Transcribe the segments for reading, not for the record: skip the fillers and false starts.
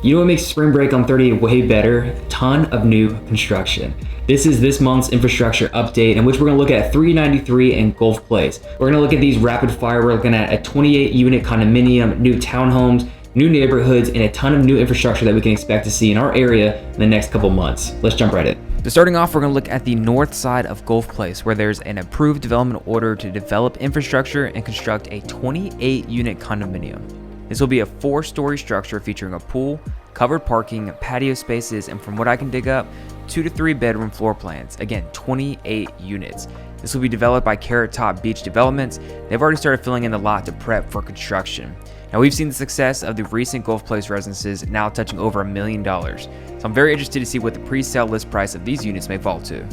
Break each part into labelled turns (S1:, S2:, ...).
S1: You know what makes spring break on 30 way better? A ton of new construction. This is this month's infrastructure update, in which we're gonna look at 393 and Gulf Place. We're gonna look at these rapid fire. We're looking at a 28 unit condominium, new townhomes, new neighborhoods, and a ton of new infrastructure that we can expect to see in our area in the next couple months. Let's jump right in.
S2: So starting off, we're going to look at the north side of Gulf Place, where there's an approved development order to develop infrastructure and construct a 28 unit condominium. This will be a 4-story structure featuring a pool, covered parking, patio spaces, and from what I can dig up, 2 to 3 bedroom floor plans. Again, 28 units. This will be developed by Carrot Top Beach Developments. They've already started filling in the lot to prep for construction. Now, we've seen the success of the recent Gulf Place residences, now touching over $1 million. So I'm very interested to see what the pre-sale list price of these units may fall to.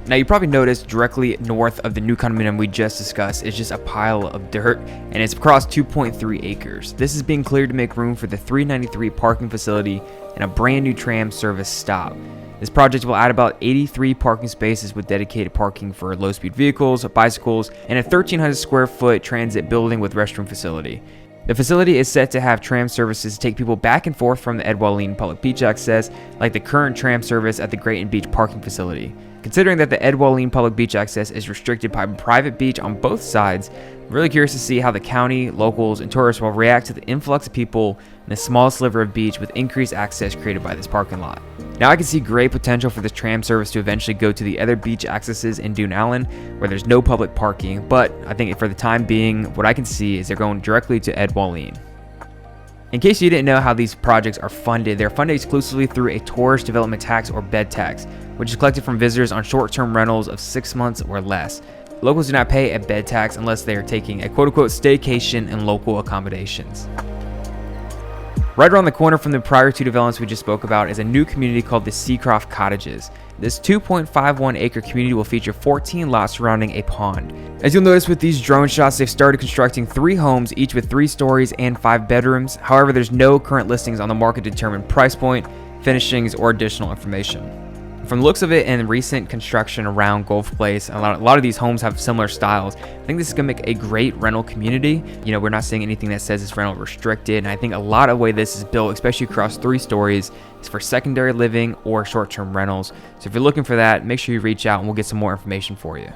S2: Now, you probably noticed directly north of the new condominium we just discussed is just a pile of dirt, and it's across 2.3 acres. This is being cleared to make room for the 393 parking facility and a brand new tram service stop. This project will add about 83 parking spaces with dedicated parking for low-speed vehicles, bicycles, and a 1,300 square foot transit building with restroom facility. The facility is set to have tram services to take people back and forth from the Ed Walline public beach access, like the current tram service at the Grayton Beach parking facility. Considering that the Ed Walline public beach access is restricted by private beach on both sides, I'm really curious to see how the county, locals, and tourists will react to the influx of people in the small sliver of beach with increased access created by this parking lot. Now, I can see great potential for this tram service to eventually go to the other beach accesses in Dune Allen, where there's no public parking, but I think for the time being, what I can see is they're going directly to Ed Walline. In case you didn't know how these projects are funded, they're funded exclusively through a tourist development tax or bed tax, which is collected from visitors on short-term rentals of 6 months or less. Locals do not pay a bed tax unless they are taking a quote-unquote staycation in local accommodations. Right around the corner from the prior 2 developments we just spoke about is a new community called the Seacroft Cottages. This 2.51 acre community will feature 14 lots surrounding a pond. As you'll notice with these drone shots, they've started constructing 3 homes, each with 3 stories and 5 bedrooms. However, there's no current listings on the market to determine price point, finishings, or additional information. From the looks of it and recent construction around Gulf Place, a lot of these homes have similar styles. I think this is going to make a great rental community. You know, we're not seeing anything that says it's rental restricted, and I think a lot of the way this is built, especially across 3 stories, is for secondary living or short-term rentals. So if you're looking for that, make sure you reach out and we'll get some more information for you.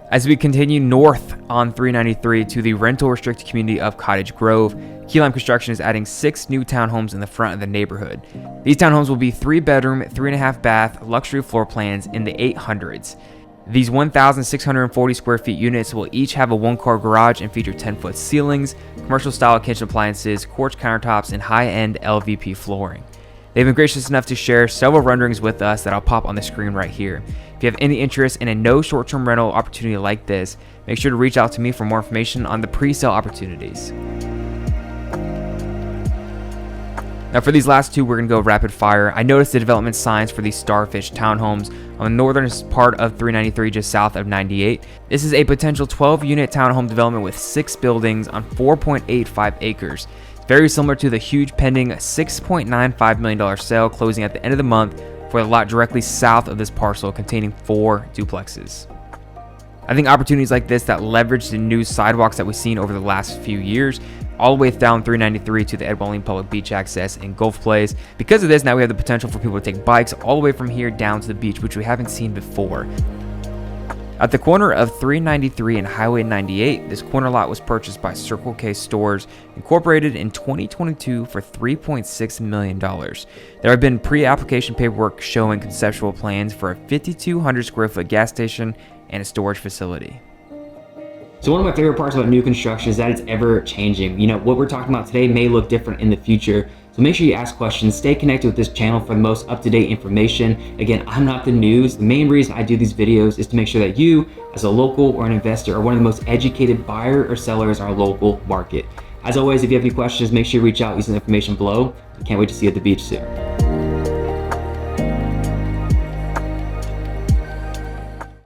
S2: As we continue north on 393 to the rental restricted community of Cottage Grove, Key Lime Construction is adding 6 new townhomes in the front of the neighborhood. These townhomes will be 3-bedroom, 3.5 bath, luxury floor plans in the 800s. These 1,640 square feet units will each have a 1-car garage and feature 10-foot ceilings, commercial style kitchen appliances, quartz countertops, and high-end LVP flooring. They've been gracious enough to share several renderings with us that I'll pop on the screen right here. If you have any interest in a no short-term rental opportunity like this, make sure to reach out to me for more information on the pre-sale opportunities. Now for these last 2, we're going to go rapid fire. I noticed the development signs for these Starfish townhomes on the northern part of 393 just south of 98. This is a potential 12-unit townhome development with 6 buildings on 4.85 acres. It's very similar to the huge pending $6.95 million sale closing at the end of the month for the lot directly south of this parcel containing 4 duplexes. I think opportunities like this that leverage the new sidewalks that we've seen over the last few years all the way down 393 to the Ed Walline public beach access in Gulf Place. Because of this, now we have the potential for people to take bikes all the way from here down to the beach, which we haven't seen before. At the corner of 393 and Highway 98, this corner lot was purchased by Circle K Stores, Incorporated in 2022 for $3.6 million. There have been pre-application paperwork showing conceptual plans for a 5,200 square foot gas station and a storage facility.
S1: So one of my favorite parts about new construction is that it's ever changing. You know, what we're talking about today may look different in the future. So make sure you ask questions, stay connected with this channel for the most up-to-date information. Again, I'm not the news. The main reason I do these videos is to make sure that you, as a local or an investor, are one of the most educated buyer or sellers in our local market. As always, if you have any questions, make sure you reach out using the information below. I can't wait to see you at the beach soon.